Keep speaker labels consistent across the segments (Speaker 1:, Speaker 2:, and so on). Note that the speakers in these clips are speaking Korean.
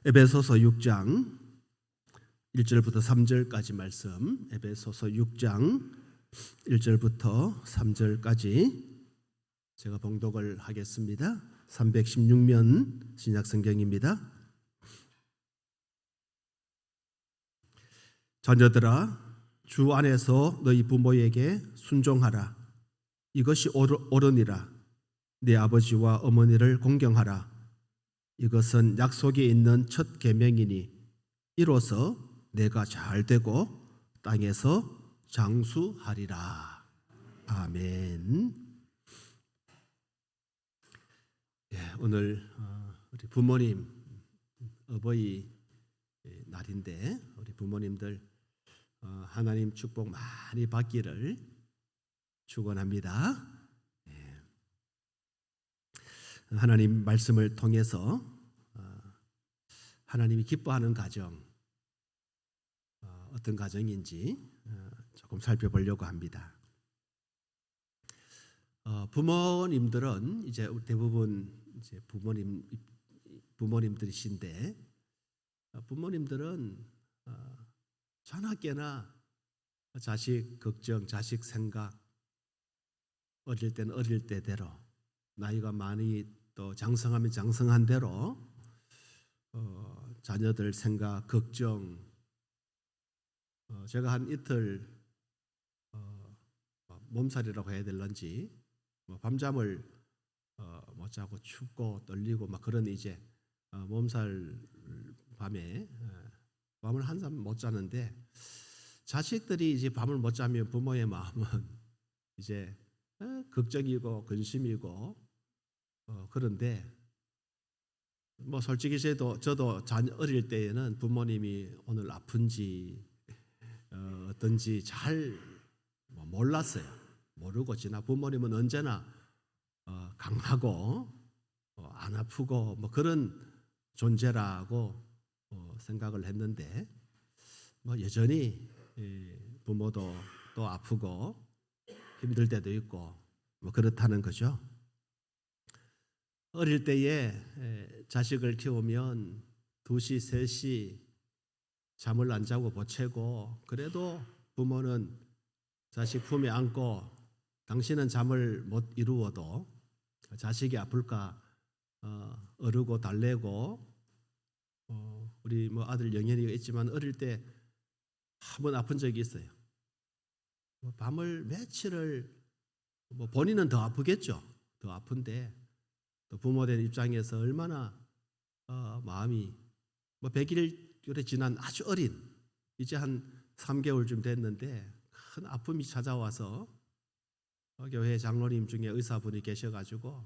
Speaker 1: 에베소서 6장 1절부터 3절까지 말씀, 에베소서 6장 1절부터 3절까지 제가 봉독을 하겠습니다. 316면 신약성경입니다. 자녀들아, 주 안에서 너희 부모에게 순종하라. 이것이 옳으니라. 네 아버지와 어머니를 공경하라. 이것은 약속이 있는 첫 계명이니 이로써 내가 잘 되고 땅에서 장수하리라. 아멘. 오늘 우리 부모님 어버이 날인데 우리 부모님들 하나님 축복 많이 받기를 축원합니다. 하나님 말씀을 통해서 하나님이 기뻐하는 가정, 어떤 가정인지 조금 살펴보려고 합니다. 부모님들은 이제 대부분 이제 부모님들이신데 부모님들은 자나깨나 자식 걱정, 자식 생각, 어릴 때는 어릴 때대로, 나이가 많이 또 장성하면 장성한 대로 자녀들 생각, 걱정. 제가 한 이틀 몸살이라고 해야 될런지 밤잠을 못 자고 춥고 떨리고 막 그런 이제 몸살 밤에 밤을 한잠 못 자는데 자식들이 이제 밤을 못 자면 부모의 마음은 이제 걱정이고 근심이고 그런데 솔직히 저도 어릴 때에는 부모님이 오늘 아픈지 어떤지 잘 몰랐어요. 모르고 지나 부모님은 언제나 강하고 안 아프고 그런 존재라고 생각을 했는데 여전히 부모도 또 아프고 힘들 때도 있고 그렇다는 거죠. 어릴 때에 자식을 키우면 2시, 3시 잠을 안 자고 보채고 그래도 부모는 자식 품에 안고 당신은 잠을 못 이루어도 자식이 아플까 어르고 달래고 우리 아들 영현이가 있지만 어릴 때 한 번 아픈 적이 있어요. 밤을 며칠을 본인은 더 아프겠죠. 더 아픈데 또 부모된 입장에서 얼마나 마음이 100일에 지난 아주 어린 이제 한 3개월쯤 됐는데 큰 아픔이 찾아와서 교회 장로님 중에 의사분이 계셔가지고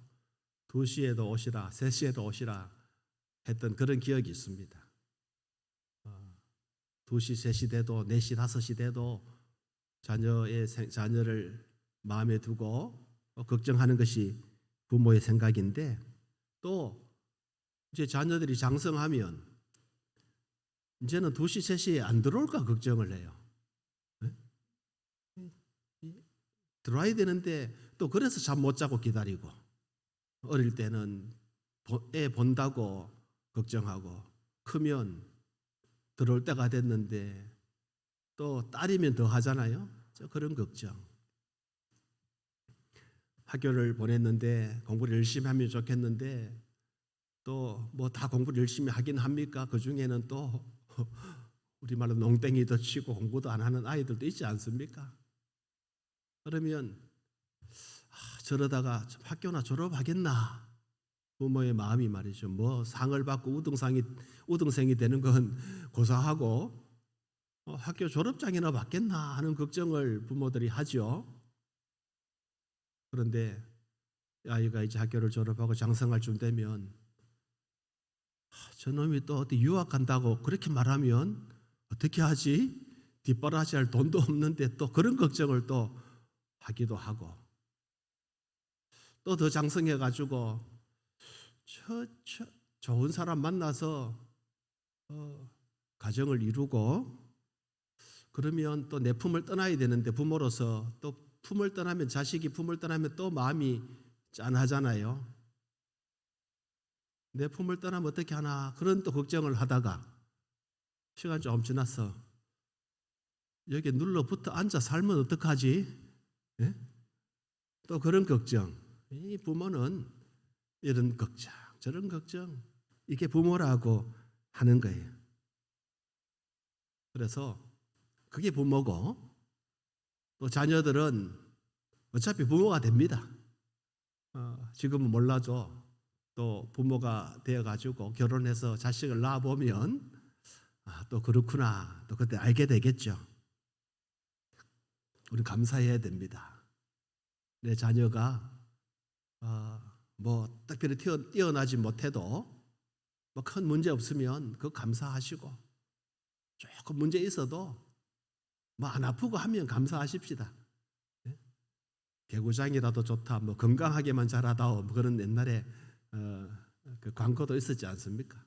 Speaker 1: 2시에도 오시라 3시에도 오시라 했던 그런 기억이 있습니다. 2시 3시 돼도 4시 5시 돼도 자녀를 마음에 두고 걱정하는 것이 부모의 생각인데 또 이제 자녀들이 장성하면 이제는 2시 3시에 안 들어올까 걱정을 해요. 들어와야 되는데 또 그래서 잠 못 자고 기다리고 어릴 때는 애 본다고 걱정하고 크면 들어올 때가 됐는데 또 딸이면 더 하잖아요. 그런 걱정. 학교를 보냈는데 공부를 열심히 하면 좋겠는데 또 다 공부를 열심히 하긴 합니까? 그 중에는 또 우리말로 농땡이도 치고 공부도 안 하는 아이들도 있지 않습니까? 그러면 저러다가 학교나 졸업하겠나? 부모의 마음이 말이죠. 상을 받고 우등생이 되는 건 고사하고 학교 졸업장이나 받겠나 하는 걱정을 부모들이 하죠. 그런데 아이가 이제 학교를 졸업하고 장성할 쯤 되면 저놈이 또 어디 유학 간다고 그렇게 말하면 어떻게 하지? 뒷바라지할 돈도 없는데 또 그런 걱정을 또 하기도 하고 또 더 장성해가지고 좋은 사람 만나서 가정을 이루고 그러면 또 내 품을 떠나야 되는데 부모로서 또 품을 떠나면 자식이 품을 떠나면 또 마음이 짠하잖아요. 내 품을 떠나면 어떻게 하나 그런 또 걱정을 하다가 시간 좀 지나서 여기 눌러붙어 앉아 살면 어떡하지? 예? 또 그런 걱정. 이 부모는 이런 걱정, 저런 걱정, 이게 부모라고 하는 거예요. 그래서 그게 부모고, 또 자녀들은 어차피 부모가 됩니다. 지금은 몰라도 또 부모가 되어가지고 결혼해서 자식을 낳아보면 또 그렇구나, 또 그때 알게 되겠죠. 우리 감사해야 됩니다. 내 자녀가 뭐 특별히 뛰어나지 못해도 뭐 큰 문제 없으면 그거 감사하시고, 조금 문제 있어도 뭐 안 아프고 하면 감사하십시다. 예? 개구장이라도 좋다, 뭐 건강하게만 자라다, 뭐 그런 옛날에 그 광고도 있었지 않습니까?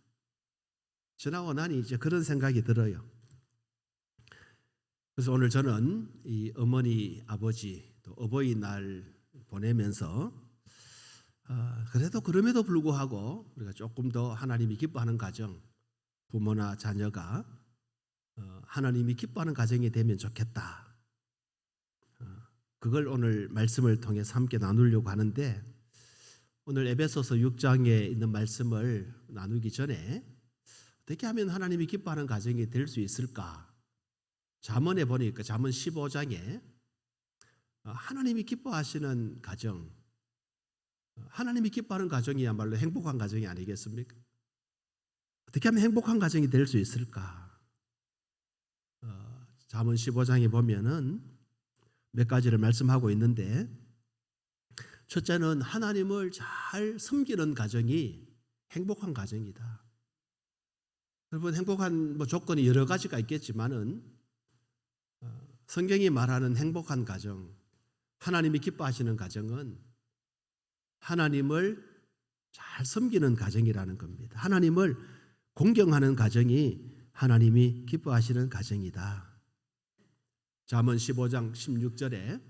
Speaker 1: 지나고 나니 이제 그런 생각이 들어요. 그래서 오늘 저는 이 어머니, 아버지, 또 어버이날 보내면서 그래도 그럼에도 불구하고 우리가 조금 더 하나님이 기뻐하는 가정, 부모나 자녀가 하나님이 기뻐하는 가정이 되면 좋겠다. 그걸 오늘 말씀을 통해서 함께 나누려고 하는데, 오늘 에베소서 6장에 있는 말씀을 나누기 전에 어떻게 하면 하나님이 기뻐하는 가정이 될 수 있을까? 잠언에 보니까 잠언 15장에 하나님이 기뻐하시는 가정, 하나님이 기뻐하는 가정이야말로 행복한 가정이 아니겠습니까? 어떻게 하면 행복한 가정이 될 수 있을까? 잠언 15장에 보면은 몇 가지를 말씀하고 있는데, 첫째는 하나님을 잘 섬기는 가정이 행복한 가정이다. 여러분, 행복한 조건이 여러 가지가 있겠지만은 성경이 말하는 행복한 가정, 하나님이 기뻐하시는 가정은 하나님을 잘 섬기는 가정이라는 겁니다. 하나님을 공경하는 가정이 하나님이 기뻐하시는 가정이다. 잠언 15장 16절에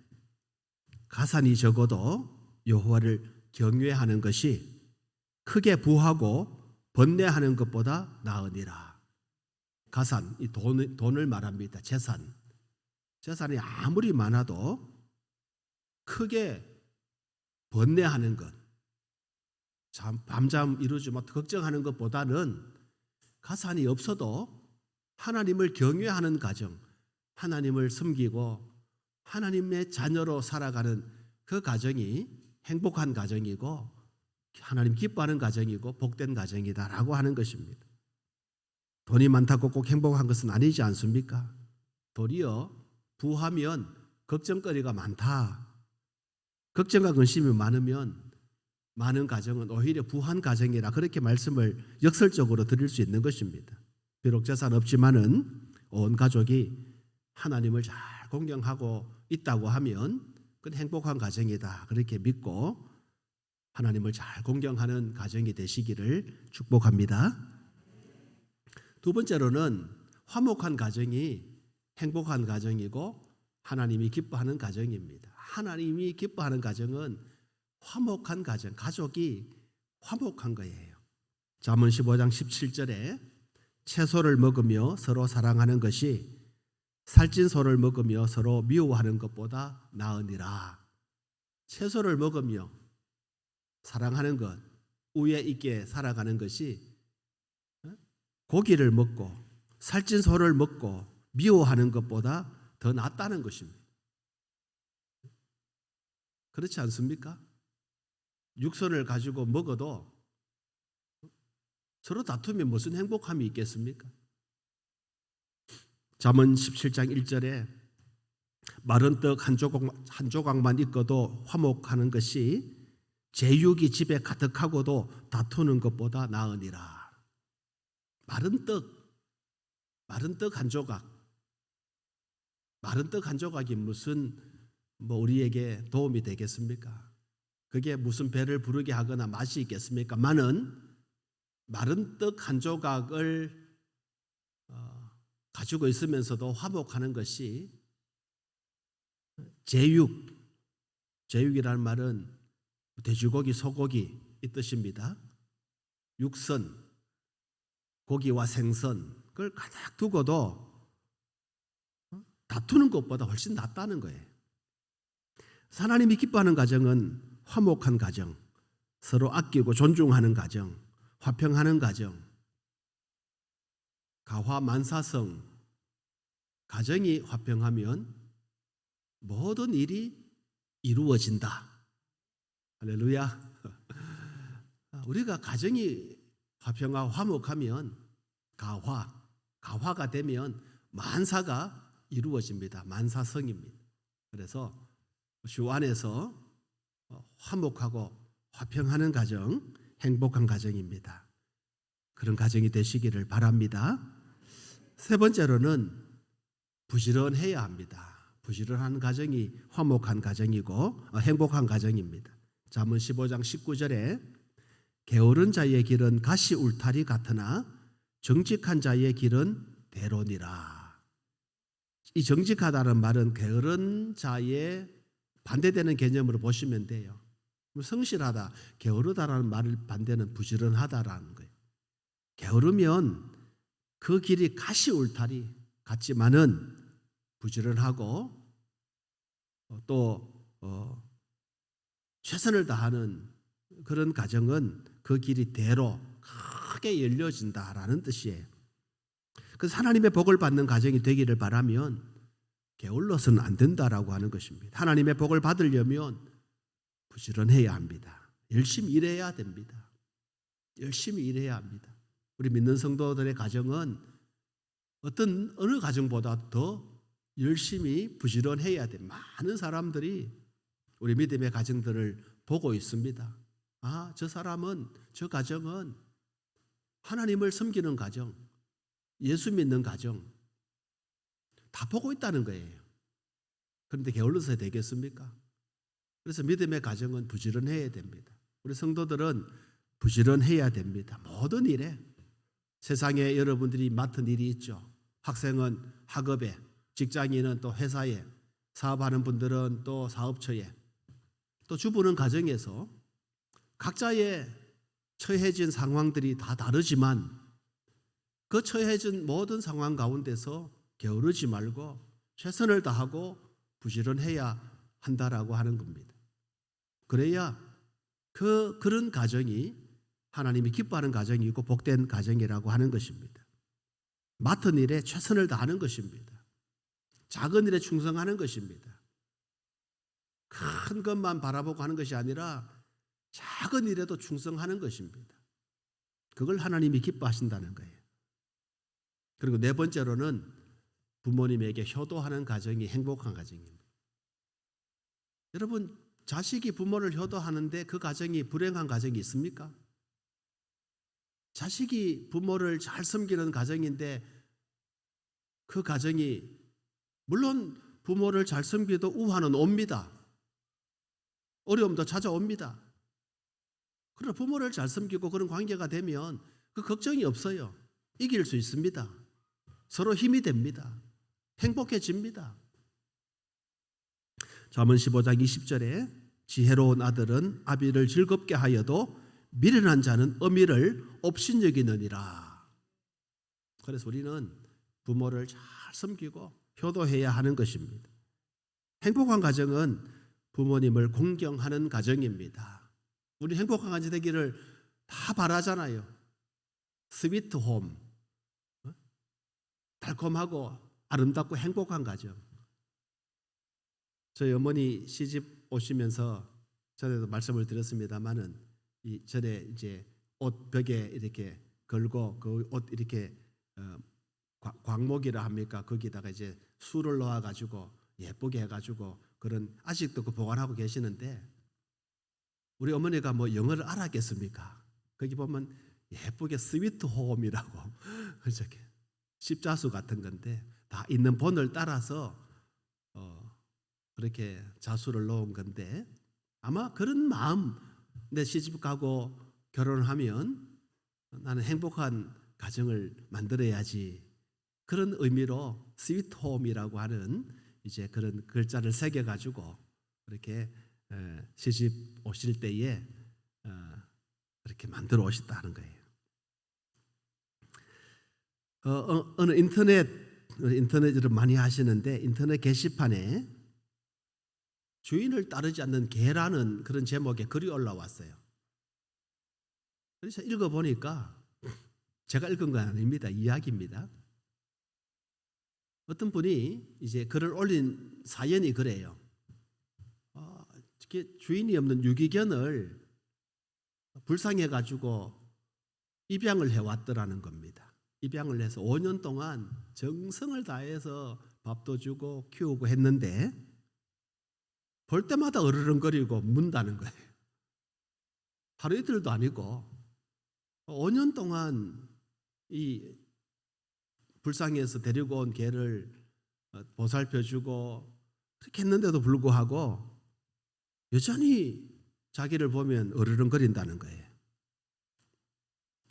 Speaker 1: 가산이 적어도 여호와를 경외하는 것이 크게 부하고 번뇌하는 것보다 나으니라. 가산, 이 돈을 말합니다. 재산이 아무리 많아도 크게 번뇌하는 것, 밤잠 이루지 못 걱정하는 것보다는 가산이 없어도 하나님을 경외하는 가정, 하나님을 섬기고 하나님의 자녀로 살아가는 그 가정이 행복한 가정이고 하나님 기뻐하는 가정이고 복된 가정이다라고 하는 것입니다. 돈이 많다고 꼭 행복한 것은 아니지 않습니까? 도리어 부하면 걱정거리가 많다. 걱정과 근심이 많으면 많은 가정은 오히려 부한 가정이라, 그렇게 말씀을 역설적으로 드릴 수 있는 것입니다. 비록 재산 없지만은 온 가족이 하나님을 잘 공경하고 있다고 하면 그건 행복한 가정이다, 그렇게 믿고 하나님을 잘 공경하는 가정이 되시기를 축복합니다. 두 번째로는 화목한 가정이 행복한 가정이고 하나님이 기뻐하는 가정입니다. 하나님이 기뻐하는 가정은 화목한 가정, 가족이 화목한 거예요. 잠언 15장 17절에 채소를 먹으며 서로 사랑하는 것이 살찐 소를 먹으며 서로 미워하는 것보다 나으니라. 채소를 먹으며 사랑하는 것, 우애 있게 살아가는 것이 고기를 먹고 살찐 소를 먹고 미워하는 것보다 더 낫다는 것입니다. 그렇지 않습니까? 육선을 가지고 먹어도 서로 다투면 무슨 행복함이 있겠습니까? 잠언 17장 1절에 마른 떡 한 조각만 있어도 화목하는 것이 제육이 집에 가득하고도 다투는 것보다 나으니라. 마른 떡 한 조각, 마른 떡 한 조각이 무슨 우리에게 도움이 되겠습니까? 그게 무슨 배를 부르게 하거나 맛이 있겠습니까? 마른 떡 한 조각을 가지고 있으면서도 화목하는 것이 제육이라는 말은 돼지고기, 소고기 이 뜻입니다. 육선, 고기와 생선 그걸 가득 두고도 다투는 것보다 훨씬 낫다는 거예요. 하나님이 기뻐하는 가정은 화목한 가정, 서로 아끼고 존중하는 가정, 화평하는 가정, 가화만사성. 가정이 화평하면 모든 일이 이루어진다. 할렐루야. 우리가 가정이 화평하고 화목하면 가화가 되면 만사가 이루어집니다. 만사성입니다. 그래서 주 안에서 화목하고 화평하는 가정, 행복한 가정입니다. 그런 가정이 되시기를 바랍니다. 세 번째로는 부지런해야 합니다. 부지런한 가정이 화목한 가정이고 행복한 가정입니다. 잠언 15장 19절에 게으른 자의 길은 가시 울타리 같으나 정직한 자의 길은 대로니라. 이 정직하다는 말은 게으른 자의 반대되는 개념으로 보시면 돼요. 성실하다, 게으르다라는 말을 반대는 부지런하다라는 거예요. 게으르면 그 길이 가시 울타리 같지만은 부지런하고 또 최선을 다하는 그런 가정은 그 길이 대로 크게 열려진다라는 뜻이에요. 그래서 하나님의 복을 받는 가정이 되기를 바라면 게을러서는 안 된다라고 하는 것입니다. 하나님의 복을 받으려면 부지런해야 합니다. 열심히 일해야 됩니다. 열심히 일해야 합니다. 우리 믿는 성도들의 가정은 어느 가정보다 더 열심히 부지런해야 돼. 많은 사람들이 우리 믿음의 가정들을 보고 있습니다. 아, 저 사람은, 저 가정은 하나님을 섬기는 가정, 예수 믿는 가정 다 보고 있다는 거예요. 그런데 게을러서 되겠습니까? 그래서 믿음의 가정은 부지런해야 됩니다. 우리 성도들은 부지런해야 됩니다. 모든 일에. 세상에 여러분들이 맡은 일이 있죠. 학생은 학업에, 직장인은 또 회사에, 사업하는 분들은 또 사업처에, 또 주부는 가정에서 각자의 처해진 상황들이 다 다르지만 그 처해진 모든 상황 가운데서 게으르지 말고 최선을 다하고 부지런해야 한다라고 하는 겁니다. 그래야 그런 가정이 하나님이 기뻐하는 가정이고 복된 가정이라고 하는 것입니다. 맡은 일에 최선을 다하는 것입니다. 작은 일에 충성하는 것입니다. 큰 것만 바라보고 하는 것이 아니라 작은 일에도 충성하는 것입니다. 그걸 하나님이 기뻐하신다는 거예요. 그리고 네 번째로는 부모님에게 효도하는 가정이 행복한 가정입니다. 여러분, 자식이 부모를 효도하는데 그 가정이 불행한 가정이 있습니까? 자식이 부모를 잘 섬기는 가정인데 그 가정이, 물론 부모를 잘 섬기도 우환은 옵니다. 어려움도 찾아옵니다. 그러나 부모를 잘 섬기고 그런 관계가 되면 그 걱정이 없어요. 이길 수 있습니다. 서로 힘이 됩니다. 행복해집니다. 잠언 15장 20절에 지혜로운 아들은 아비를 즐겁게 하여도 미련한 자는 어미를 업신여기느니라. 그래서 우리는 부모를 잘 섬기고 효도해야 하는 것입니다. 행복한 가정은 부모님을 공경하는 가정입니다. 우리 행복한 가정 되기를 다 바라잖아요. 스위트 홈, 달콤하고 아름답고 행복한 가정. 저희 어머니 시집 오시면서 전에도 말씀을 드렸습니다만은 이 전에 이제 옷 벽에 이렇게 걸고 그 옷 이렇게 광목이라 합니까? 거기다가 이제 술을 넣어 가지고 예쁘게 해 가지고 그런, 아직도 그 보관하고 계시는데 우리 어머니가 뭐 영어를 알았겠습니까? 거기 보면 예쁘게 스위트 홈이라고 저렇게 십자수 같은 건데 다 있는 본을 따라서 그렇게 자수를 놓은 건데, 아마 그런 마음, 내 시집 가고 결혼하면 나는 행복한 가정을 만들어야지, 그런 의미로 스위트 홈이라고 하는 이제 그런 글자를 새겨 가지고 이렇게 시집 오실 때에 이렇게 만들어 오셨다는 거예요. 어느 인터넷을 많이 하시는데 인터넷 게시판에 주인을 따르지 않는 개라는 그런 제목의 글이 올라왔어요. 그래서 읽어보니까 제가 읽은 건 아닙니다. 이야기입니다. 어떤 분이 이제 글을 올린 사연이 그래요. 주인이 없는 유기견을 불쌍해가지고 입양을 해왔더라는 겁니다. 입양을 해서 5년 동안 정성을 다해서 밥도 주고 키우고 했는데 볼 때마다 으르렁거리고 문다는 거예요. 하루 이틀도 아니고 5년 동안 이 불쌍해서 데리고 온 개를 보살펴주고 그렇게 했는데도 불구하고 여전히 자기를 보면 으르렁거린다는 거예요.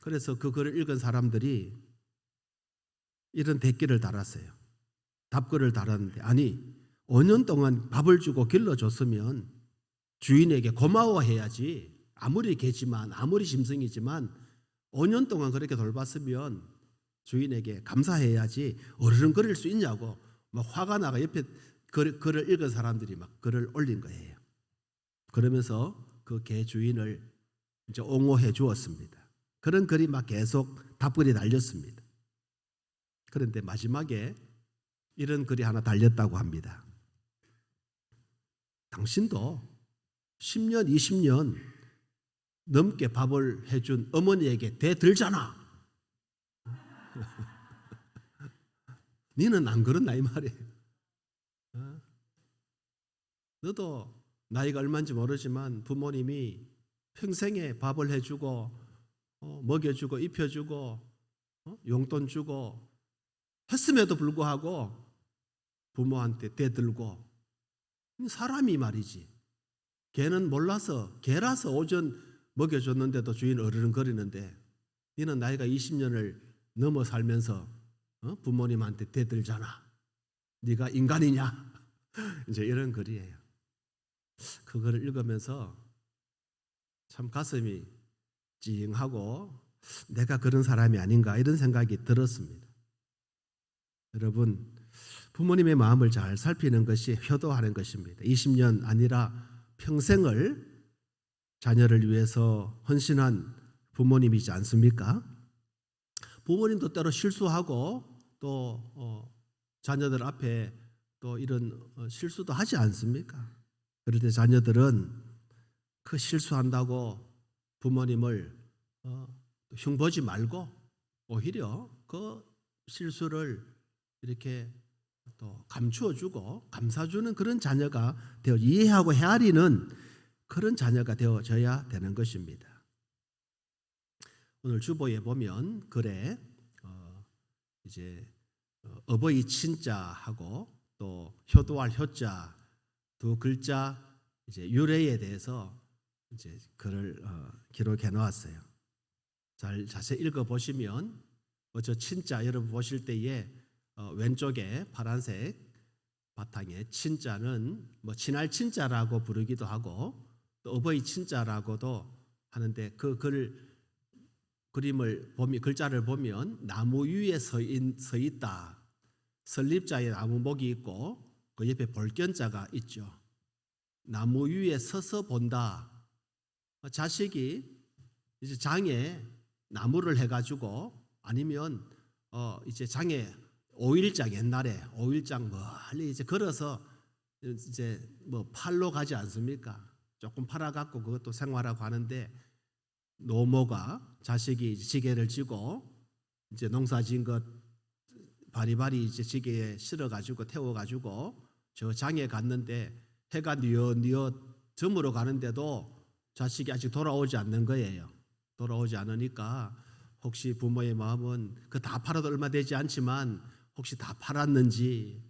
Speaker 1: 그래서 그 글을 읽은 사람들이 이런 댓글을 달았어요. 답글을 달았는데, 아니 5년 동안 밥을 주고 길러줬으면 주인에게 고마워해야지. 아무리 개지만 아무리 짐승이지만 5년 동안 그렇게 돌봤으면 주인에게 감사해야지 어르렁거릴 수 있냐고 막 화가 나가 옆에 글을 읽은 사람들이 막 글을 올린 거예요. 그러면서 그 개 주인을 이제 옹호해 주었습니다. 그런 글이 막 계속 답글이 달렸습니다. 그런데 마지막에 이런 글이 하나 달렸다고 합니다. 당신도 10년, 20년 넘게 밥을 해준 어머니에게 대들잖아. 니는 안 그렇나 이 말이에요. 너도 나이가 얼마인지 모르지만 부모님이 평생에 밥을 해주고 먹여주고 입혀주고 용돈 주고 했음에도 불구하고 부모한테 대들고 사람이 말이지. 개는 몰라서 개라서 오전 먹여줬는데도 주인 어르렁거리는데 너는 나이가 20년을 넘어 살면서 부모님한테 대들잖아. 네가 인간이냐? 이제 이런 글이에요. 그거를 읽으면서 참 가슴이 찡하고 내가 그런 사람이 아닌가 이런 생각이 들었습니다. 여러분, 부모님의 마음을 잘 살피는 것이 효도하는 것입니다. 20년 아니라 평생을 자녀를 위해서 헌신한 부모님이지 않습니까? 부모님도 때로 실수하고 또 자녀들 앞에 또 이런 실수도 하지 않습니까? 그럴 때 자녀들은 그 실수한다고 부모님을 흉보지 말고 오히려 그 실수를 이렇게 또 감추어주고 감싸주는 그런 자녀가 되어 이해하고 헤아리는 그런 자녀가 되어져야 되는 것입니다. 오늘 주보에 보면 글에 이제 어버이 친자하고 또 효도할 효자 두 글자 이제 유래에 대해서 이제 글을 기록해 놓았어요. 잘 자세히 읽어 보시면 저 친자 여러분 보실 때에 왼쪽에 파란색 바탕에 친자는 뭐 친할 친자라고 부르기도 하고 또 어버이 친자라고도 하는데 그 그림을 보면 글자를 보면 나무 위에 서 있다. 설립자의 나무목이 있고 그 옆에 볼견자가 있죠. 나무 위에 서서 본다. 자식이 이제 장에 나무를 해가지고 아니면 이제 장에 5일장 옛날에 5일장 멀리 이제 걸어서 이제 뭐 팔로 가지 않습니까? 조금 팔아갖고 그것도 생활하고 하는데 노모가 자식이 지게를 지고 이제 농사진 것 바리바리 이제 지게에 실어가지고 태워가지고 저 장에 갔는데 해가 뉘엿뉘엿 저물어 가는데도 자식이 아직 돌아오지 않는 거예요. 돌아오지 않으니까 혹시 부모의 마음은 그 다 팔아도 얼마 되지 않지만 혹시 다 팔았는지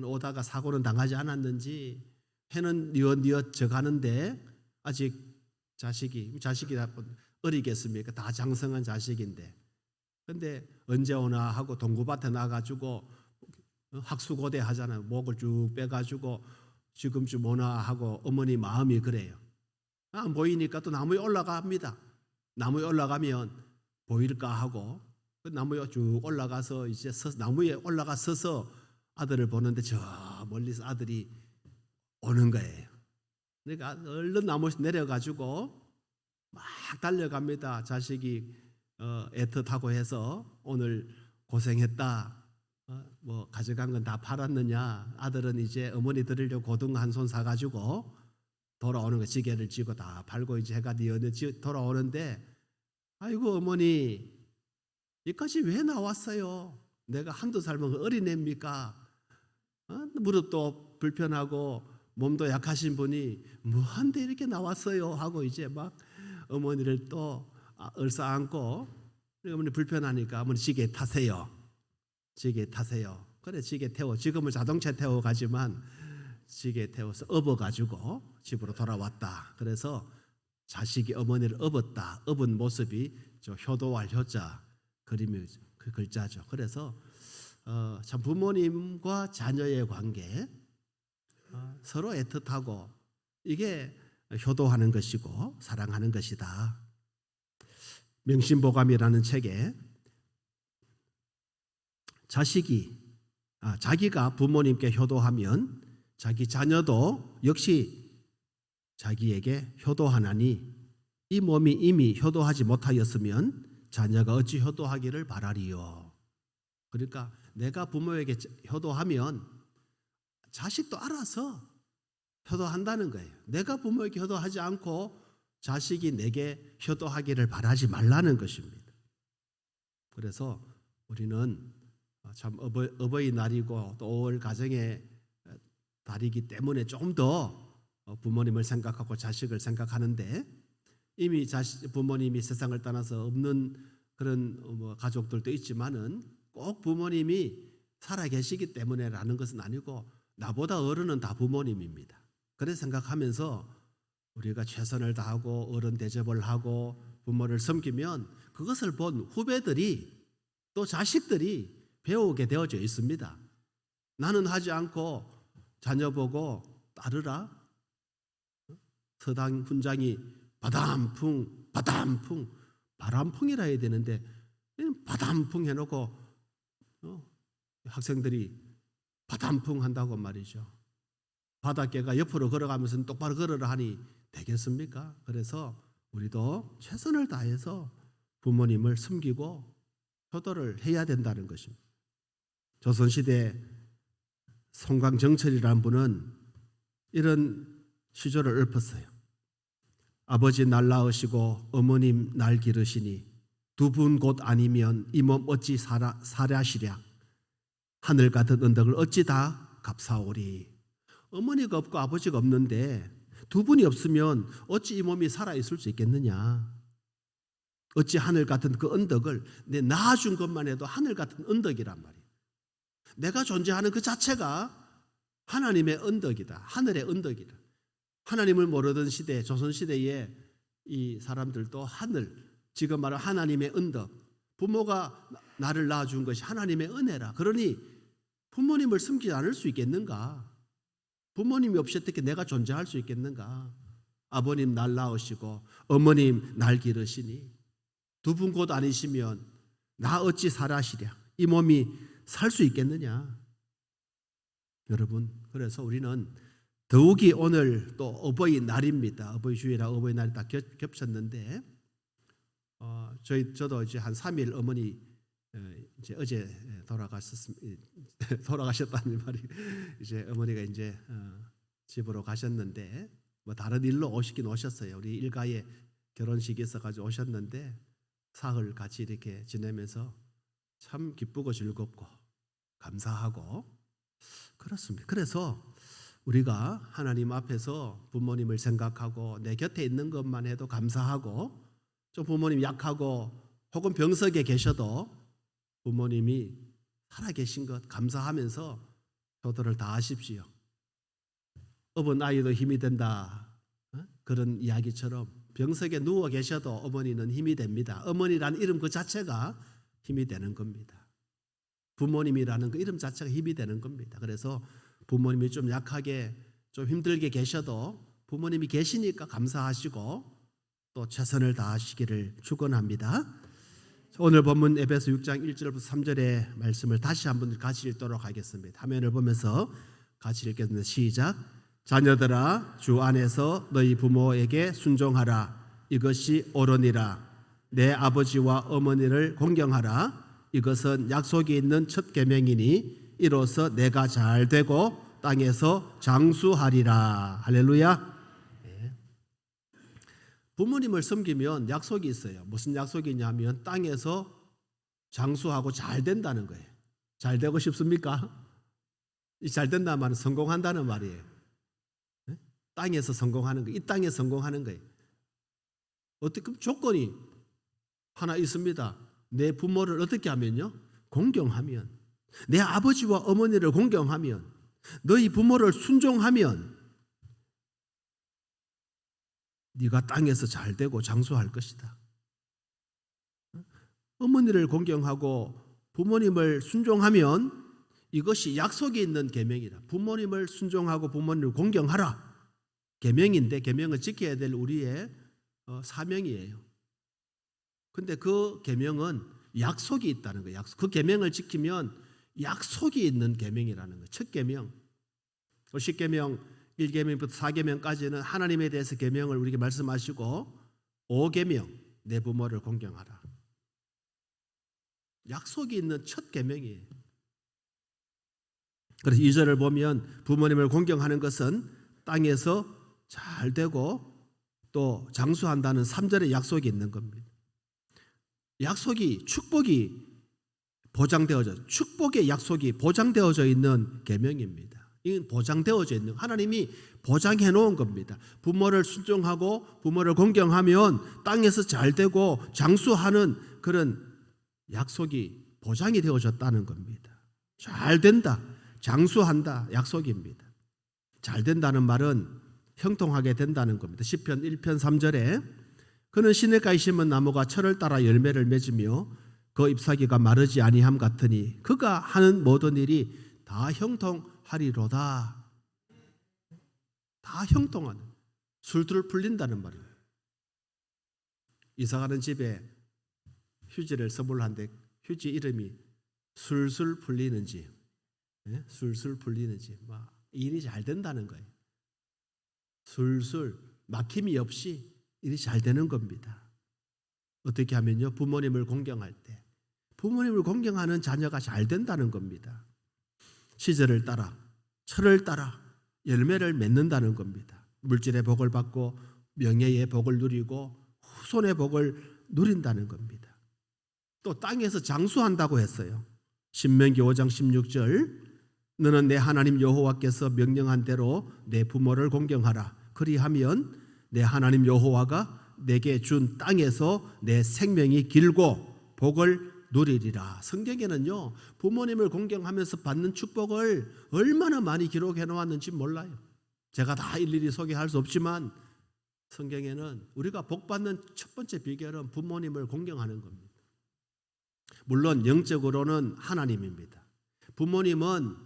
Speaker 1: 오다가 사고는 당하지 않았는지 해는 뉘엿뉘엿 져가는데 아직 자식이 어리겠습니까? 다 장성한 자식인데 근데 언제 오나 하고 동구밭에 나가지고 학수고대 하잖아요. 목을 쭉 빼가지고 지금쯤 오나 하고 어머니 마음이 그래요. 안 보이니까 또 나무에 올라갑니다. 나무에 올라가면 보일까 하고 그 나무에 쭉 올라가서 이제 나무에 올라가 서서 아들을 보는데 저 멀리서 아들이 오는 거예요. 그러니까 얼른 나무에서 내려가지고 막 달려갑니다. 자식이 애틋하고 해서 오늘 고생했다. 뭐 가져간 건 다 팔았느냐. 아들은 이제 어머니 드리려고 고등어 한 손 사가지고 돌아오는 거 지게를 쥐고 다 팔고 이제 해가 뉘어져 돌아오는데 아이고 어머니 여기까지 왜 나왔어요? 내가 한두 살 먹은 어린애입니까? 무릎도 불편하고 몸도 약하신 분이 뭐한데 이렇게 나왔어요? 하고 이제 막 어머니를 또 얼싸안고 어머니 불편하니까 어머니 지게 타세요. 지게 타세요. 그래 지게 태워. 지금은 자동차 태워 가지만 지게 태워서 업어가지고 집으로 돌아왔다. 그래서 자식이 어머니를 업었다. 업은 모습이 저 효도할 효자 그림이 그 글자죠. 그래서 참 부모님과 자녀의 관계 서로 애틋하고 이게 효도하는 것이고 사랑하는 것이다. 명심보감이라는 책에 자기가 부모님께 효도하면 자기 자녀도 역시 자기에게 효도하나니 이 몸이 이미 효도하지 못하였으면 자녀가 어찌 효도하기를 바라리요. 그러니까 내가 부모에게 효도하면 자식도 알아서 효도한다는 거예요. 내가 부모에게 효도하지 않고 자식이 내게 효도하기를 바라지 말라는 것입니다. 그래서 우리는 참 어버이날이고 또 5월 가정의 달이기 때문에 조금 더 부모님을 생각하고 자식을 생각하는데 이미 부모님이 세상을 떠나서 없는 그런 가족들도 있지만은 꼭 부모님이 살아 계시기 때문에라는 것은 아니고 나보다 어른은 다 부모님입니다. 그래서 생각하면서 우리가 최선을 다하고 어른 대접을 하고 부모를 섬기면 그것을 본 후배들이 또 자식들이 배우게 되어져 있습니다. 나는 하지 않고 자녀 보고 따르라. 서당 훈장이 바람풍 바람풍이라 해야 되는데 바람풍 해놓고 학생들이 바람풍 한다고 말이죠. 바닷개가 옆으로 걸어가면서 똑바로 걸으라 하니 되겠습니까? 그래서 우리도 최선을 다해서 부모님을 섬기고 효도를 해야 된다는 것입니다. 조선시대 송강정철이라는 분은 이런 시조를 읊었어요. 아버지 날 낳으시고 어머님 날 기르시니 두 분 곧 아니면 이 몸 어찌 살아시랴. 하늘 같은 언덕을 어찌 다 값사오리. 어머니가 없고 아버지가 없는데 두 분이 없으면 어찌 이 몸이 살아있을 수 있겠느냐. 어찌 하늘 같은 그 언덕을 내 낳아준 것만 해도 하늘 같은 언덕이란 말이에요. 내가 존재하는 그 자체가 하나님의 언덕이다. 하늘의 언덕이다. 하나님을 모르던 시대, 조선시대에 이 사람들도 하늘, 지금 말하는 하나님의 언덕, 부모가 나를 낳아준 것이 하나님의 은혜라. 그러니 부모님을 섬기지 않을 수 있겠는가? 부모님이 없이 어떻게 내가 존재할 수 있겠는가? 아버님 날 낳으시고 어머님 날 기르시니 두 분 곧 아니시면 나 어찌 살아시랴. 이 몸이 살 수 있겠느냐? 여러분, 그래서 우리는 더욱이 오늘 또 어버이날입니다. 어버이주일이라 어버이날이 딱 겹쳤는데 저도 이제 한 3일 어머니 이제 어제 돌아가셨다는 말이 이제 어머니가 이제 집으로 가셨는데 뭐 다른 일로 오시긴 오셨어요. 우리 일가에 결혼식이 있어가지고 오셨는데 사흘 같이 이렇게 지내면서 참 기쁘고 즐겁고 감사하고 그렇습니다. 그래서 우리가 하나님 앞에서 부모님을 생각하고 내 곁에 있는 것만 해도 감사하고 좀 부모님 약하고 혹은 병석에 계셔도 부모님이 살아계신 것 감사하면서 효도를 다 하십시오. 업은 아이도 힘이 된다. 그런 이야기처럼 병석에 누워 계셔도 어머니는 힘이 됩니다. 어머니라는 이름 그 자체가 힘이 되는 겁니다. 부모님이라는 그 이름 자체가 힘이 되는 겁니다. 그래서 부모님이 좀 약하게 좀 힘들게 계셔도 부모님이 계시니까 감사하시고 또 최선을 다하시기를 축원합니다. 오늘 본문 에베소 6장 1절부터 3절의 말씀을 다시 한번 같이 읽도록 하겠습니다. 화면을 보면서 같이 읽겠습니다. 시작. 자녀들아 주 안에서 너희 부모에게 순종하라. 이것이 옳으니라. 내 아버지와 어머니를 공경하라. 이것은 약속이 있는 첫 계명이니 이로써 내가 잘 되고 땅에서 장수하리라. 할렐루야. 부모님을 섬기면 약속이 있어요. 무슨 약속이 있냐면 땅에서 장수하고 잘 된다는 거예요. 잘 되고 싶습니까? 이 잘 된다는 말은 성공한다는 말이에요. 땅에서 성공하는 거예요. 이 땅에 성공하는 거예요. 어떻게 조건이 하나 있습니다. 내 부모를 어떻게 하면요? 공경하면, 내 아버지와 어머니를 공경하면, 너희 부모를 순종하면 네가 땅에서 잘 되고 장수할 것이다. 어머니를 공경하고 부모님을 순종하면 이것이 약속이 있는 계명이다. 부모님을 순종하고 부모님을 공경하라. 계명인데 계명을 지켜야 될 우리의 사명이에요. 근데 그 계명은 약속이 있다는 거예요. 그 계명을 지키면 약속이 있는 계명이라는 거예요. 첫 계명. 10계명 1계명부터 4계명까지는 하나님에 대해서 계명을 우리에게 말씀하시고 5계명 내 부모를 공경하라. 약속이 있는 첫 계명이에요. 그래서 2절을 보면 부모님을 공경하는 것은 땅에서 잘 되고 또 장수한다는 3절의 약속이 있는 겁니다. 약속이 축복이 보장되어져 축복의 약속이 보장되어져 있는 계명입니다. 이건 보장되어져 있는 하나님이 보장해 놓은 겁니다. 부모를 순종하고 부모를 공경하면 땅에서 잘 되고 장수하는 그런 약속이 보장이 되어졌다는 겁니다. 잘 된다, 장수한다 약속입니다. 잘 된다는 말은 형통하게 된다는 겁니다. 시편 1편 3절에 그는 시냇가에 심은 나무가 철을 따라 열매를 맺으며 그 잎사귀가 마르지 아니함 같으니 그가 하는 모든 일이 다 형통하리로다. 다 형통하는, 술술 풀린다는 말이에요. 이사가는 집에 휴지를 선물한데 휴지 이름이 술술 풀리는 집, 술술 풀리는 집. 막 일이 잘 된다는 거예요. 술술 막힘이 없이 일이 잘 되는 겁니다. 어떻게 하면요? 부모님을 공경할 때 부모님을 공경하는 자녀가 잘 된다는 겁니다. 시절을 따라 철을 따라 열매를 맺는다는 겁니다. 물질의 복을 받고 명예의 복을 누리고 후손의 복을 누린다는 겁니다. 또 땅에서 장수한다고 했어요. 신명기 5장 16절 너는 내 하나님 여호와께서 명령한 대로 내 부모를 공경하라. 그리하면 내 하나님 여호와가 내게 준 땅에서 내 생명이 길고 복을 누리리라. 성경에는요 부모님을 공경하면서 받는 축복을 얼마나 많이 기록해 놓았는지 몰라요. 제가 다 일일이 소개할 수 없지만 성경에는 우리가 복받는 첫 번째 비결은 부모님을 공경하는 겁니다. 물론 영적으로는 하나님입니다. 부모님은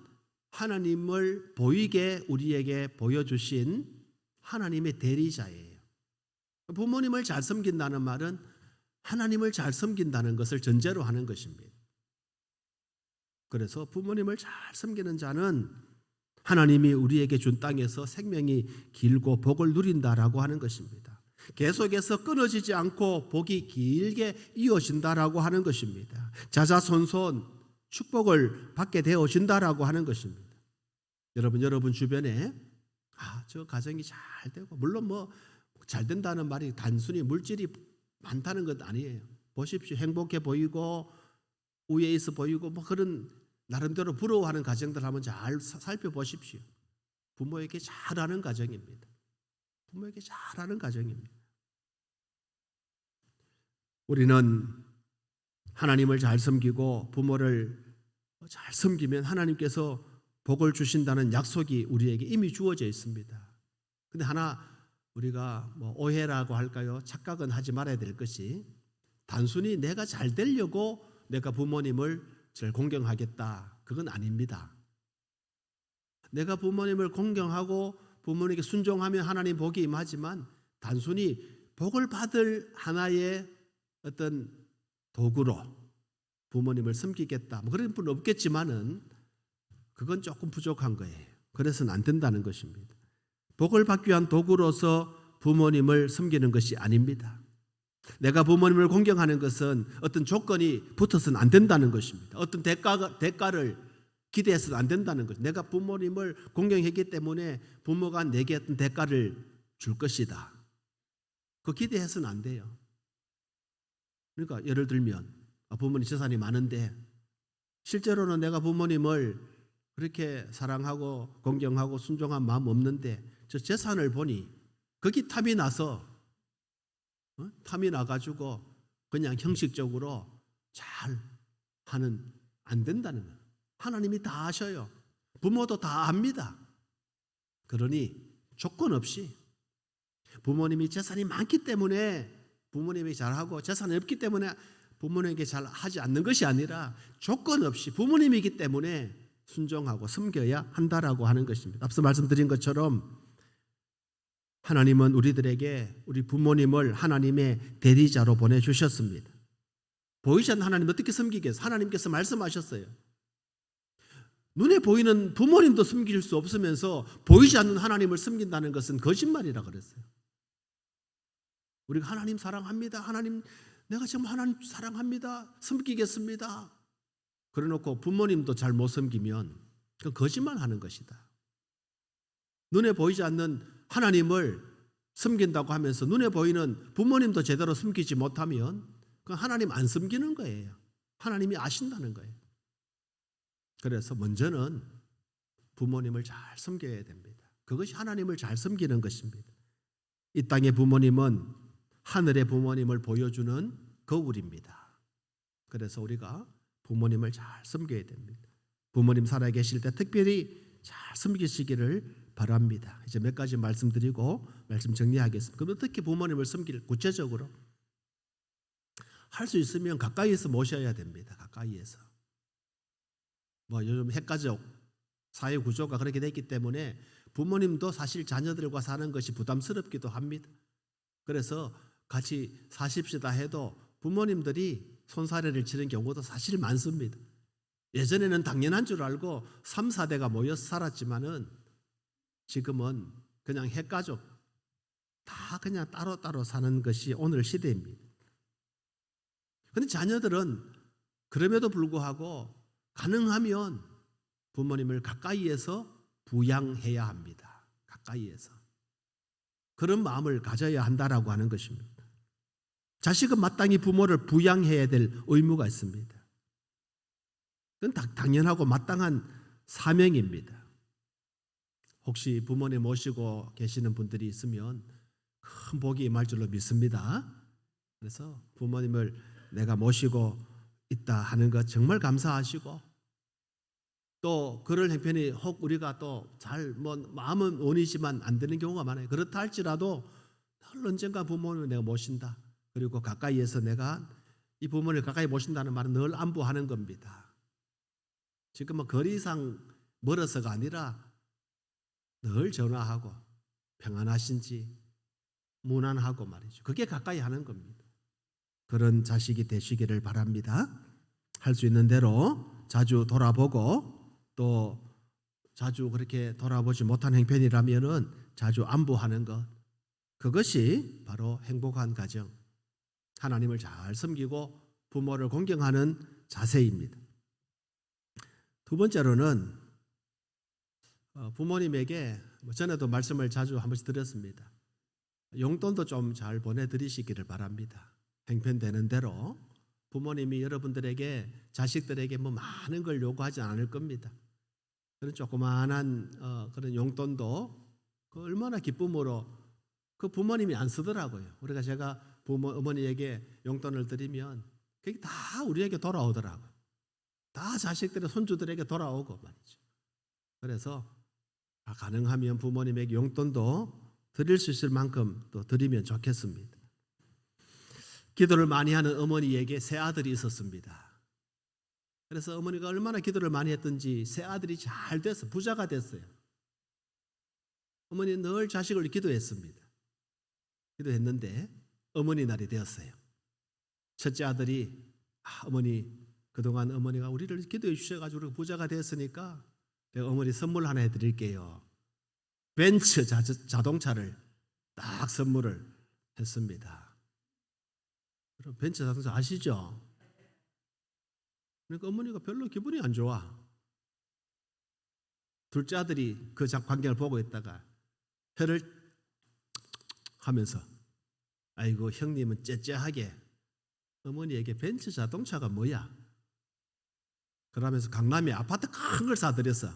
Speaker 1: 하나님을 보이게 우리에게 보여주신 하나님의 대리자예요. 부모님을 잘 섬긴다는 말은 하나님을 잘 섬긴다는 것을 전제로 하는 것입니다. 그래서 부모님을 잘 섬기는 자는 하나님이 우리에게 준 땅에서 생명이 길고 복을 누린다라고 하는 것입니다. 계속해서 끊어지지 않고 복이 길게 이어진다라고 하는 것입니다. 자자손손 축복을 받게 되어진다라고 하는 것입니다. 여러분 주변에 저 가정이 잘 되고, 물론 잘 된다는 말이 단순히 물질이 많다는 것 아니에요. 보십시오. 행복해 보이고 우위에 있어 보이고 그런 나름대로 부러워하는 가정들 한번 잘 살펴보십시오. 부모에게 잘하는 가정입니다. 부모에게 잘하는 가정입니다. 우리는 하나님을 잘 섬기고 부모를 잘 섬기면 하나님께서 복을 주신다는 약속이 우리에게 이미 주어져 있습니다. 그런데 하나 우리가 오해라고 할까요? 착각은 하지 말아야 될 것이, 단순히 내가 잘 되려고 내가 부모님을 잘 공경하겠다, 그건 아닙니다. 내가 부모님을 공경하고 부모님께 순종하면 하나님 복이 임하지만 단순히 복을 받을 하나의 어떤 도구로 부모님을 섬기겠다. 뭐 그런 분은 없겠지만은 그건 조금 부족한 거예요. 그래서는 안 된다는 것입니다. 복을 받기 위한 도구로서 부모님을 섬기는 것이 아닙니다. 내가 부모님을 공경하는 것은 어떤 조건이 붙어서는 안 된다는 것입니다. 어떤 대가를 기대해서는 안 된다는 것. 내가 부모님을 공경했기 때문에 부모가 내게 어떤 대가를 줄 것이다. 그 기대해서는 안 돼요. 그러니까 예를 들면 부모님 재산이 많은데 실제로는 내가 부모님을 그렇게 사랑하고 공경하고 순종한 마음 없는데 저 재산을 보니 거기 탐이 나가지고 그냥 형식적으로 잘 하는 안 된다는 거예요. 하나님이 다 아셔요. 부모도 다 압니다. 그러니 조건 없이 부모님이 재산이 많기 때문에 부모님이 잘하고 재산이 없기 때문에 부모님에게 잘 하지 않는 것이 아니라 조건 없이 부모님이기 때문에 순종하고 섬겨야 한다라고 하는 것입니다. 앞서 말씀드린 것처럼 하나님은 우리들에게 우리 부모님을 하나님의 대리자로 보내주셨습니다. 보이지 않는 하나님 어떻게 섬기겠어요? 하나님께서 말씀하셨어요. 눈에 보이는 부모님도 섬길 수 없으면서 보이지 않는 하나님을 섬긴다는 것은 거짓말이라 그랬어요. 우리가 하나님 사랑합니다. 하나님 내가 정말 하나님 사랑합니다. 섬기겠습니다. 그래놓고 부모님도 잘 못 섬기면 그건 거짓말하는 것이다. 눈에 보이지 않는 하나님을 섬긴다고 하면서 눈에 보이는 부모님도 제대로 섬기지 못하면 그건 하나님 안 섬기는 거예요. 하나님이 아신다는 거예요. 그래서 먼저는 부모님을 잘 섬겨야 됩니다. 그것이 하나님을 잘 섬기는 것입니다. 이 땅의 부모님은 하늘의 부모님을 보여주는 거울입니다. 그래서 우리가 부모님을 잘 섬겨야 됩니다. 부모님 살아계실 때 특별히 잘 섬기시기를 바랍니다. 이제 몇 가지 말씀드리고 말씀 정리하겠습니다. 그럼 어떻게 부모님을 섬길 구체적으로 할 수 있으면 가까이에서 모셔야 됩니다. 가까이에서. 요즘 핵가족 사회 구조가 그렇게 됐기 때문에 부모님도 사실 자녀들과 사는 것이 부담스럽기도 합니다. 그래서 같이 사십시다 해도 부모님들이 손사래를 치는 경우도 사실 많습니다. 예전에는 당연한 줄 알고 3, 4대가 모여서 살았지만은 지금은 그냥 핵가족 다 그냥 따로따로 사는 것이 오늘 시대입니다. 그런데 자녀들은 그럼에도 불구하고 가능하면 부모님을 가까이에서 부양해야 합니다. 가까이에서. 그런 마음을 가져야 한다라고 하는 것입니다. 자식은 마땅히 부모를 부양해야 될 의무가 있습니다. 그건 당연하고 마땅한 사명입니다. 혹시 부모님 모시고 계시는 분들이 있으면 큰 복이 임할 줄로 믿습니다. 그래서 부모님을 내가 모시고 있다 하는 것 정말 감사하시고 또 그럴 형편이 혹 우리가 또 잘 마음은 원이지만 안 되는 경우가 많아요. 그렇다 할지라도 늘 언젠가 부모님을 내가 모신다. 그리고 가까이에서 내가 이 부모님을 가까이 모신다는 말은 늘 안부하는 겁니다. 지금 거리상 멀어서가 아니라 늘 전화하고 평안하신지 문안하고 말이죠. 그게 가까이 하는 겁니다. 그런 자식이 되시기를 바랍니다. 할 수 있는 대로 자주 돌아보고 또 자주 그렇게 돌아보지 못한 형편이라면은 자주 안부하는 것, 그것이 바로 행복한 가정, 하나님을 잘 섬기고 부모를 공경하는 자세입니다. 두 번째로는 부모님에게 전에도 말씀을 자주 한 번씩 드렸습니다. 용돈도 좀 잘 보내드리시기를 바랍니다. 형편되는 대로 부모님이 여러분들에게 자식들에게 많은 걸 요구하지 않을 겁니다. 그런 조그마한 그런 용돈도 얼마나 기쁨으로 그 부모님이 안 쓰더라고요. 제가 어머니에게 용돈을 드리면 그게 다 우리에게 돌아오더라고요. 다 자식들의 손주들에게 돌아오고 말이죠. 그래서 가능하면 부모님에게 용돈도 드릴 수 있을 만큼 또 드리면 좋겠습니다. 기도를 많이 하는 어머니에게 세 아들이 있었습니다. 그래서 어머니가 얼마나 기도를 많이 했던지 세 아들이 잘 돼서 부자가 됐어요. 어머니는 늘 자식을 기도했습니다. 기도했는데 어머니 날이 되었어요. 첫째 아들이 어머니 그동안 어머니가 우리를 기도해 주셔가지고 부자가 됐으니까 내가 어머니 선물 하나 해드릴게요. 벤츠 자동차를 딱 선물을 했습니다. 여러분 벤츠 자동차 아시죠? 그러니까 어머니가 별로 기분이 안 좋아. 둘째 아들이 그 광경을 보고 있다가 혀를 하면서 아이고 형님은 째째하게 어머니에게 벤츠 자동차가 뭐야? 그러면서 강남에 아파트 큰 걸 사드렸어.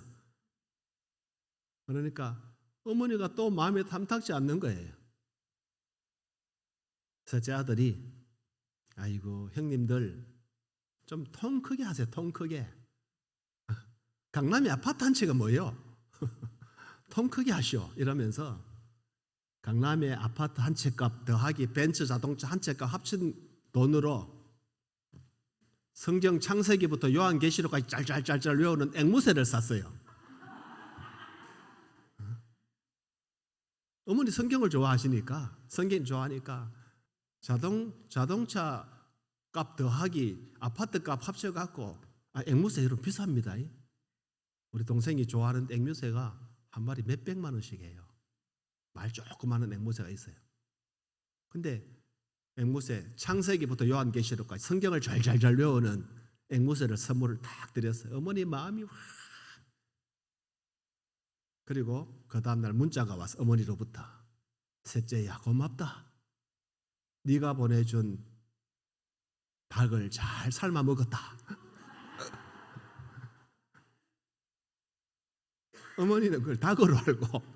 Speaker 1: 그러니까 어머니가 또 마음에 탐탁지 않는 거예요. 셋째 아들이 아이고 형님들 좀 통 크게 하세요. 통 크게. 강남에 아파트 한 채가 뭐예요? 통 크게 하시오. 이러면서 강남에 아파트 한 채 값 더하기 벤츠 자동차 한 채 값 합친 돈으로 성경 창세기부터 요한계시록까지 짤짤짤짤 외우는 앵무새를 샀어요. 어머니 성경을 좋아하시니까, 성경 좋아하니까 자동차 값 더하기 아파트 값 합쳐갖고 앵무새 여러분 비쌉니다. 우리 동생이 좋아하는 앵무새가 한 마리 몇백만 원씩 해요. 말 조그마한 앵무새가 있어요. 근데 앵무새 창세기부터 요한계시록까지 성경을 잘 외우는 앵무새를 선물을 딱 드렸어요. 어머니 마음이 확. 그리고 그 다음날 문자가 와서 어머니로부터 셋째야 고맙다. 네가 보내준 닭을 잘 삶아 먹었다. 어머니는 그걸 닭으로 알고.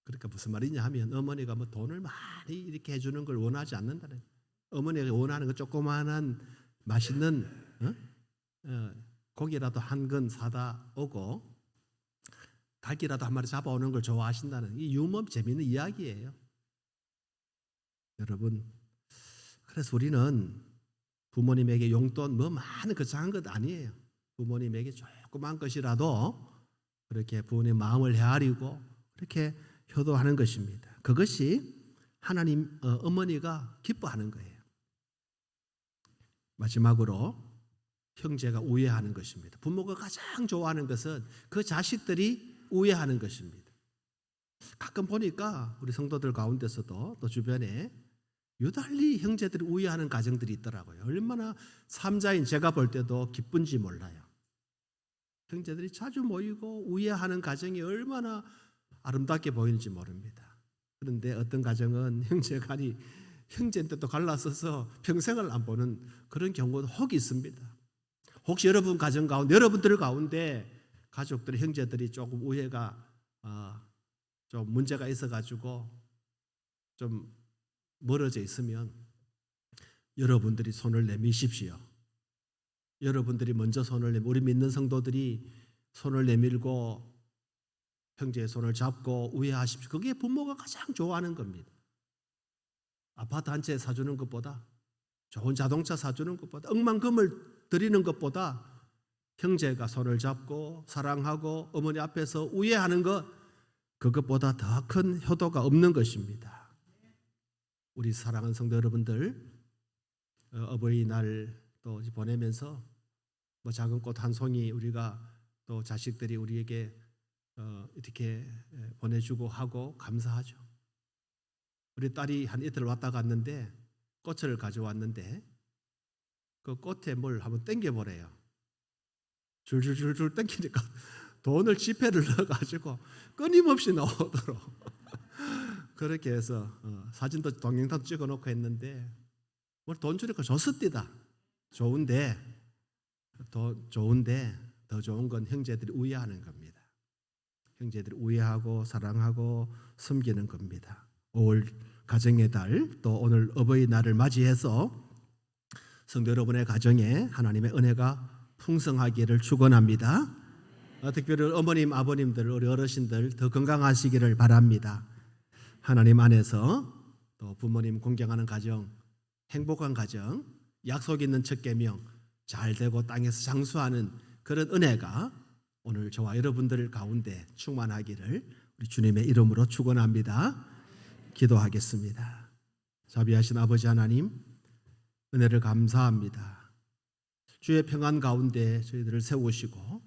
Speaker 1: 그러니까 무슨 말이냐 하면 어머니가 뭐 돈을 많이 이렇게 해주는 걸 원하지 않는다는. 어머니가 원하는 그 조그마한 맛있는 고기라도 한 건 사다 오고 닭이라도 한 마리 잡아오는 걸 좋아하신다는 이 유머 재미있는 이야기예요. 여러분, 그래서 우리는 부모님에게 용돈 뭐 많은 거창한 것 아니에요. 부모님에게 조그만 것이라도 그렇게 부모님 마음을 헤아리고 그렇게 효도하는 것입니다. 그것이 하나님 어머니가 기뻐하는 거예요. 마지막으로 형제가 우애하는 것입니다. 부모가 가장 좋아하는 것은 그 자식들이 우애하는 것입니다. 가끔 보니까 우리 성도들 가운데서도 또 주변에 유달리 형제들이 우애하는 가정들이 있더라고요. 얼마나 삼자인 제가 볼 때도 기쁜지 몰라요. 형제들이 자주 모이고 우애하는 가정이 얼마나 아름답게 보이는지 모릅니다. 그런데 어떤 가정은 형제간이 형제인데도 갈라서서 평생을 안 보는 그런 경우도 혹 있습니다. 혹시 여러분 가정 가운데 여러분들 가운데 가족들의 형제들이 조금 우애가 좀 문제가 있어가지고 좀 멀어져 있으면 여러분들이 손을 내미십시오. 여러분들이 먼저 손을 내밀고 우리 믿는 성도들이 손을 내밀고 형제의 손을 잡고 우애하십시오. 그게 부모가 가장 좋아하는 겁니다. 아파트 한 채 사주는 것보다 좋은 자동차 사주는 것보다 억만금을 드리는 것보다 형제가 손을 잡고 사랑하고 어머니 앞에서 우애하는 것 그것보다 더 큰 효도가 없는 것입니다. 우리 사랑하는 성도 여러분들 어버이날 또 보내면서 뭐 작은 꽃 한 송이 우리가 또 자식들이 우리에게 이렇게 보내주고 하고 감사하죠. 우리 딸이 한 이틀 왔다 갔는데 꽃을 가져왔는데 그 꽃에 뭘 한번 땡겨보래요. 줄줄줄줄 땡기니까 돈을 지폐를 넣어가지고 끊임없이 나오도록 그렇게 해서 사진도 동영상 찍어놓고 했는데 뭘 돈 주니까 좋습니다. 좋은데 더 좋은 건 형제들이 우애하는 겁니다. 형제들이 우애하고 사랑하고 섬기는 겁니다. 5월 가정의 달 또 오늘 어버이날을 맞이해서 성도 여러분의 가정에 하나님의 은혜가 풍성하기를 축원합니다. 특별히 어머님, 아버님들, 우리 어르신들 더 건강하시기를 바랍니다. 하나님 안에서 또 부모님 공경하는 가정, 행복한 가정, 약속 있는 첫 계명 잘 되고 땅에서 장수하는 그런 은혜가 오늘 저와 여러분들 가운데 충만하기를 우리 주님의 이름으로 축원합니다. 기도하겠습니다. 자비하신 아버지 하나님, 은혜를 감사합니다. 주의 평안 가운데 저희들을 세우시고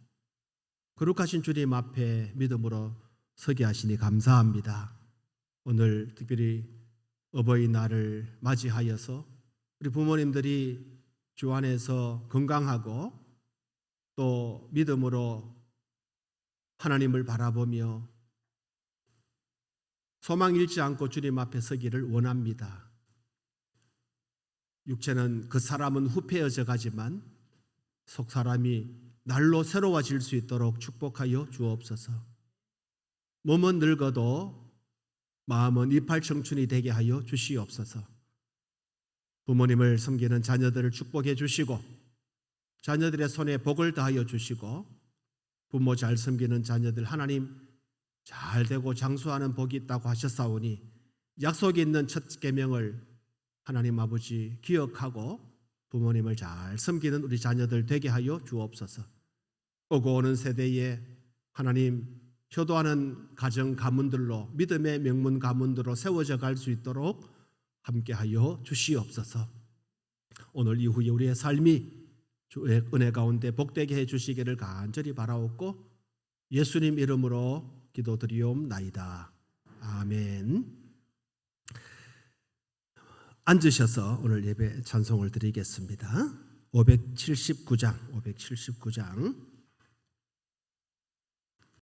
Speaker 1: 거룩하신 주님 앞에 믿음으로 서게 하시니 감사합니다. 오늘 특별히 어버이날을 맞이하여서 우리 부모님들이 주 안에서 건강하고 또 믿음으로 하나님을 바라보며 소망 잃지 않고 주님 앞에 서기를 원합니다. 육체는 그 사람은 후패해져 가지만 속 사람이 날로 새로워질 수 있도록 축복하여 주옵소서. 몸은 늙어도 마음은 이팔 청춘이 되게 하여 주시옵소서. 부모님을 섬기는 자녀들을 축복해 주시고 자녀들의 손에 복을 다하여 주시고 부모 잘 섬기는 자녀들 하나님 잘 되고 장수하는 복이 있다고 하셨사오니 약속이 있는 첫 계명을 하나님 아버지 기억하고 부모님을 잘 섬기는 우리 자녀들 되게 하여 주옵소서. 오고 오는 세대에 하나님 효도하는 가정 가문들로 믿음의 명문 가문들로 세워져 갈 수 있도록 함께하여 주시옵소서. 오늘 이후에 우리의 삶이 주의 은혜 가운데 복되게 해주시기를 간절히 바라옵고 예수님 이름으로 기도드리옵나이다. 아멘. 앉으셔서 오늘 예배 찬송을 드리겠습니다. 579장